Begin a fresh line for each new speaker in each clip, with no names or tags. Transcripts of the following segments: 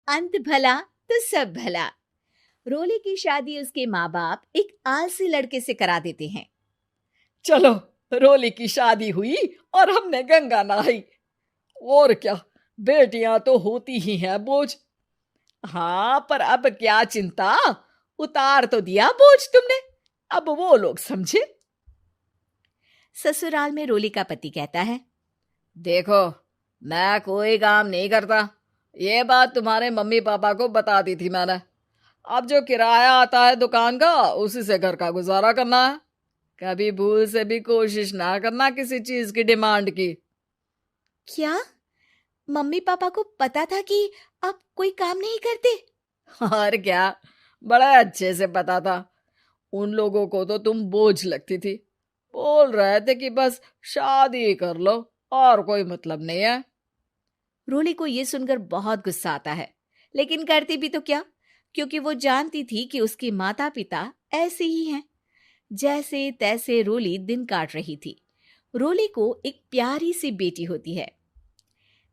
अंत भला तो सब भला। रोली की शादी उसके माँ बाप एक आलसी लड़के से करा देते हैं।
चलो, रोली की शादी हुई और हमने गंगा नहाई। और क्या, बेटियां तो होती ही हैं बोझ। हाँ, पर अब क्या चिंता, उतार तो दिया बोझ तुमने, अब वो लोग समझे।
ससुराल में रोली का पति कहता है,
देखो, मैं कोई काम नहीं करता, ये बात तुम्हारे मम्मी पापा को बता दी थी मैंने। अब जो किराया आता है दुकान का, उसी से घर का गुजारा करना है। कभी भूल से भी कोशिश ना करना किसी चीज की डिमांड की।
क्या मम्मी पापा को पता था कि आप कोई काम नहीं करते?
और क्या, बड़ा अच्छे से पता था। उन लोगों को तो तुम बोझ लगती थी, बोल रहे थे कि बस शादी कर लो और कोई मतलब नहीं है।
रोली को यह सुनकर बहुत गुस्सा आता है, लेकिन करती भी तो क्या, क्योंकि वो जानती थी कि उसके माता पिता ऐसे ही हैं। जैसे तैसे रोली दिन काट रही थी। रोली को एक प्यारी सी बेटी होती है।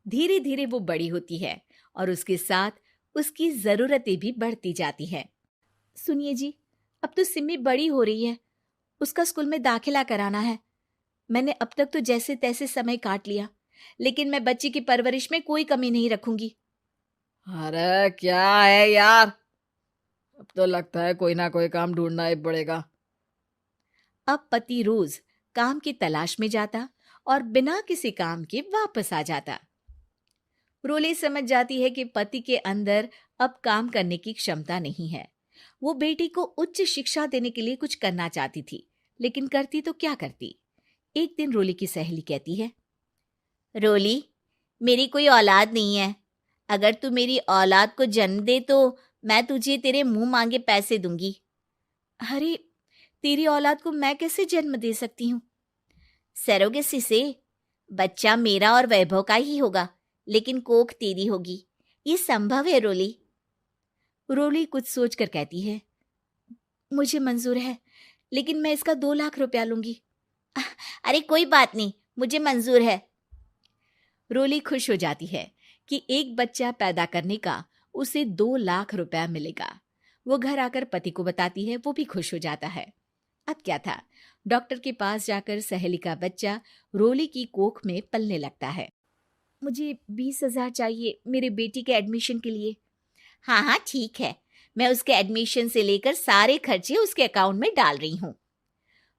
धीरे धीरे वो बड़ी होती है और उसके साथ उसकी जरूरतें भी बढ़ती जाती है। सुनिए जी, अब तो सिमी बड़ी हो रही है, उसका स्कूल में दाखिला कराना है। मैंने अब तक तो जैसे तैसे समय काट लिया, लेकिन मैं बच्ची की परवरिश में कोई कमी नहीं रखूंगी।
अरे क्या है यार, अब तो लगता है कोई ना कोई काम ढूंढना ही पड़ेगा।
अब पति रोज काम की तलाश में जाता और बिना किसी काम के वापस आ जाता। रोली समझ जाती है कि पति के अंदर अब काम करने की क्षमता नहीं है। वो बेटी को उच्च शिक्षा देने के लिए कुछ करना चाहती थी, लेकिन करती तो क्या करती। एक दिन रोली की सहेली कहती है, रोली, मेरी कोई औलाद नहीं है। अगर तू मेरी औलाद को जन्म दे तो मैं तुझे तेरे मुंह मांगे पैसे दूंगी। अरे, तेरी औलाद को मैं कैसे जन्म दे सकती हूँ? सरोगेसी से। बच्चा मेरा और वैभव का ही होगा, लेकिन कोख तेरी होगी। ये संभव है रोली। रोली कुछ सोचकर कहती है, मुझे मंजूर है, लेकिन मैं इसका 2 लाख रुपया लूंगी। अरे कोई बात नहीं, मुझे मंजूर है। रोली खुश हो जाती है कि एक बच्चा पैदा करने का उसे 2 लाख रुपया मिलेगा। वो घर आकर पति को बताती है, वो भी खुश हो जाता है। अब क्या था, डॉक्टर के पास जाकर सहेली का बच्चा रोली की कोख में पलने लगता है। मुझे 20,000 चाहिए मेरे बेटी के एडमिशन के लिए। हाँ हाँ ठीक है, मैं उसके एडमिशन से लेकर सारे खर्चे उसके अकाउंट में डाल रही हूँ।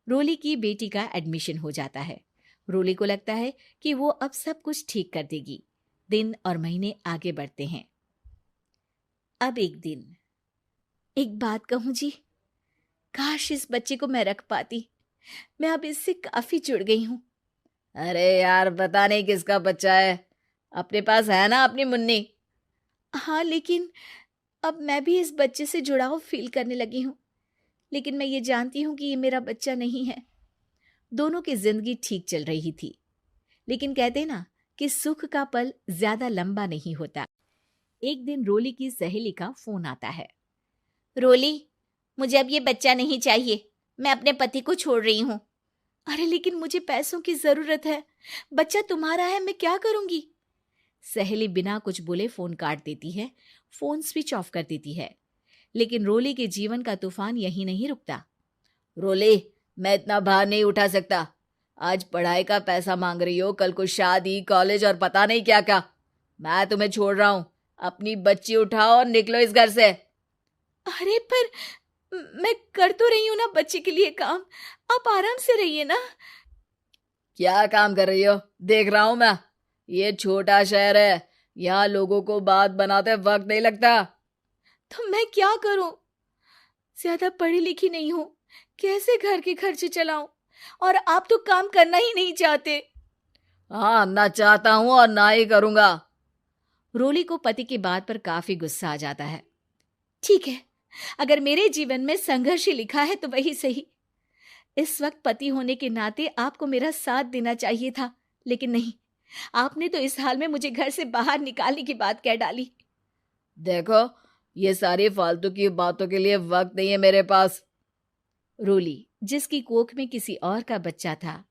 रोली की बेटी का एडमिशन हो जाता है। रोली को लगता है कि वो अब सब कुछ ठीक कर देगी। दिन और महीने आगे बढ़ते हैं। अब एक दिन, एक बात कहूं जी, काश इस बच्चे को मैं रख पाती। मैं अब इससे काफी जुड़ गई हूँ।
अरे यार, पता नहीं किसका बच्चा है, अपने पास है ना अपनी मुन्नी।
हाँ, लेकिन अब मैं भी इस बच्चे से जुड़ाव फील करने लगी हूँ। लेकिन मैं ये जानती हूँ कि ये मेरा बच्चा नहीं है। दोनों की जिंदगी ठीक चल रही थी, लेकिन कहते ना कि सुख का पल ज्यादा लंबा नहीं होता। एक दिन रोली की सहेली का फोन आता है। रोली, मुझे अब ये बच्चा नहीं चाहिए, मैं अपने पति को छोड़ रही हूँ। अरे लेकिन मुझे पैसों की जरूरत है, बच्चा तुम्हारा है, मैं क्या करूंगी? सहेली बिना कुछ बोले फोन काट देती है, फोन स्विच ऑफ कर देती है। लेकिन रोली के जीवन का तूफान यहीं नहीं रुकता।
रोली, मैं इतना भार नहीं उठा सकता। आज पढ़ाई का पैसा मांग रही हो, कल को शादी, कॉलेज और पता नहीं क्या क्या। मैं तुम्हें छोड़ रहा हूँ, अपनी बच्ची उठाओ और निकलो इस घर से।
अरे पर मैं कर तो रही हूं ना बच्चे के लिए काम, आप आराम से रहिए ना।
क्या काम कर रही हो, देख रहा हूं मैं। ये छोटा शहर है, यहाँ लोगों को बात बनाते वक्त नहीं लगता।
तो मैं क्या करूं? ज्यादा पढ़ी लिखी नहीं हूं, कैसे घर के खर्चे चलाऊं? और आप तो काम करना ही नहीं चाहते।
हाँ, ना चाहता हूं और ना ही करूंगा।
रोली को पति की बात पर काफी गुस्सा आ जाता है। ठीक है, अगर मेरे जीवन में संघर्ष ही लिखा है तो वही सही। इस वक्त पति होने के नाते आपको मेरा साथ देना चाहिए था, लेकिन नहीं, आपने तो इस हाल में मुझे घर से बाहर निकालने की बात कह डाली।
देखो, ये सारी फालतू की बातों के लिए वक्त नहीं है मेरे पास।
रोली, जिसकी कोख में किसी और का बच्चा था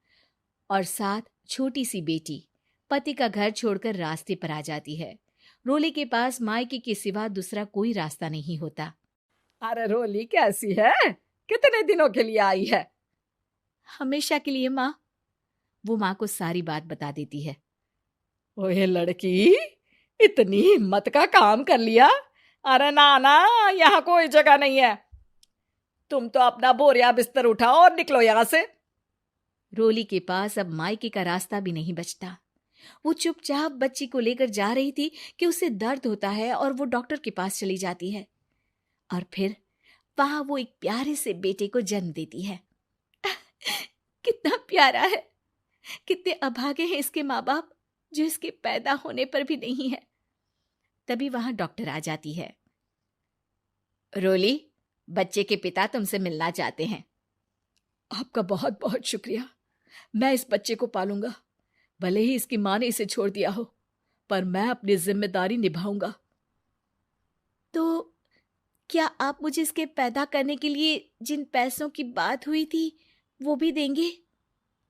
और साथ छोटी सी बेटी, पति का घर छोड़कर रास्ते पर आ जाती है। रोली के पास मायके के सिवा दूसरा कोई रास्ता नहीं होता।
अरे रोली कैसी है? कितने दिनों के लिए आई है?
हमेशा के लिए माँ। वो माँ को सारी बात बता देती है।
ओए लड़की, इतनी हिम्मत का काम कर लिया। अरे ना ना, यहाँ कोई जगह नहीं है। तुम तो अपना बोरिया बिस्तर उठाओ और निकलो यहाँ से।
रोली के पास अब मायके का रास्ता भी नहीं बचता। वो चुपचाप बच्ची को लेकर जा रही थी कि उसे दर्द होता है और वो डॉक्टर के पास चली जाती है और फिर वहां वो एक प्यारे से बेटे को जन्म देती है। कितना प्यारा है, कितने अभागे हैं इसके माँ बाप जो इसके पैदा होने पर भी नहीं है। तभी वहां डॉक्टर आ जाती है। रोली, बच्चे के पिता तुमसे मिलना चाहते हैं।
आपका बहुत बहुत शुक्रिया। मैं इस बच्चे को पालूंगा, भले ही इसकी माँ ने इसे छोड़ दिया हो, पर मैं अपनी जिम्मेदारी निभाऊंगा।
तो क्या आप मुझे इसके पैदा करने के लिए जिन पैसों की बात हुई थी वो भी देंगे?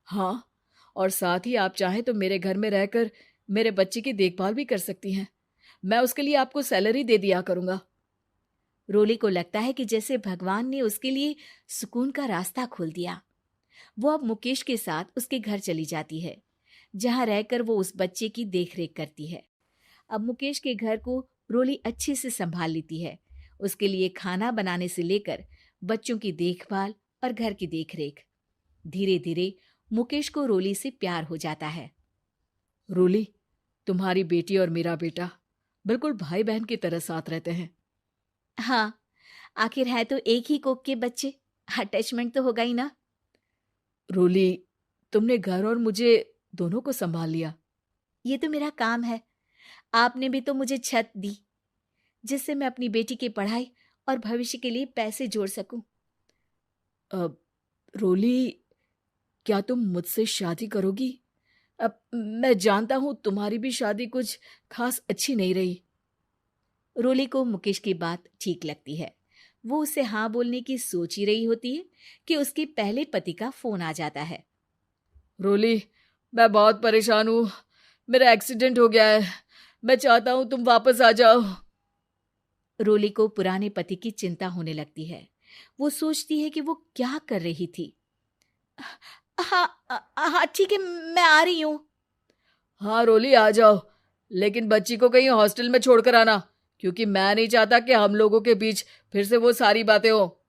हाँ, और साथ ही आप चाहें तो मेरे घर में रहकर मेरे बच्चे की देखभाल भी कर सकती हैं। मैं उसके लिए आपको सैलरी दे दिया करूंगा।
रोली को लगता है कि जैसे भगवान ने उसके लिए सुकून का रास्ता खोल दिया। वो अब मुकेश के साथ उसके घर चली जाती है, जहां रहकर वो उस बच्चे की देखरेख करती है। अब मुकेश के घर को रोली अच्छे से संभाल लेती है। उसके लिए खाना बनाने से लेकर बच्चों की देखभाल और घर की देखरेख। धीरे धीरे मुकेश को रोली से प्यार हो जाता है।
रोली, तुम्हारी बेटी और मेरा बेटा बिल्कुल भाई बहन की तरह साथ रहते हैं।
हाँ, आखिर है तो एक ही कोख के बच्चे, अटैचमेंट तो होगा ही ना।
रोली, तुमने घर और मुझे दोनों को संभाल लिया।
ये तो मेरा काम है। आपने भी तो मुझे छत दी जिससे मैं अपनी बेटी की पढ़ाई और भविष्य के लिए पैसे जोड़ सकूं।
अब रोली, क्या तुम मुझसे शादी करोगी? अब मैं जानता हूं तुम्हारी भी शादी कुछ खास अच्छी नहीं रही।
रोली को मुकेश की बात ठीक लगती है। वो उसे हाँ बोलने की सोच ही रही होती है कि उसके पहले पति का फोन आ जाता है।
रोली, मैं बहुत परेशान हूं। मेरा एक्सीडेंट हो गया है। मैं चाहता हूं तुम वापस आ जाओ।
रोली को पुराने पति की चिंता होने लगती है। वो सोचती है कि वो क्या कर रही थी। हाँ हाँ ठीक है, मैं आ रही हूँ।
हाँ रोली, आ जाओ, लेकिन बच्ची को कहीं हॉस्टल में छोड़कर आना, क्योंकि मैं नहीं चाहता कि हम लोगों के बीच फिर से वो सारी बातें हो।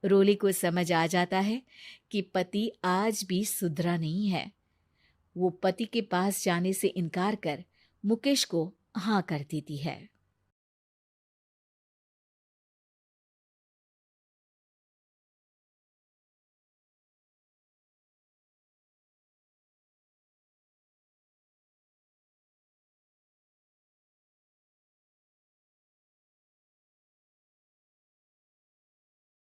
रोली को समझ आ जाता है कि पति आज भी सुधरा नहीं है। वो पति के पास जाने से इनकार कर मुकेश को हाँ कर देती है।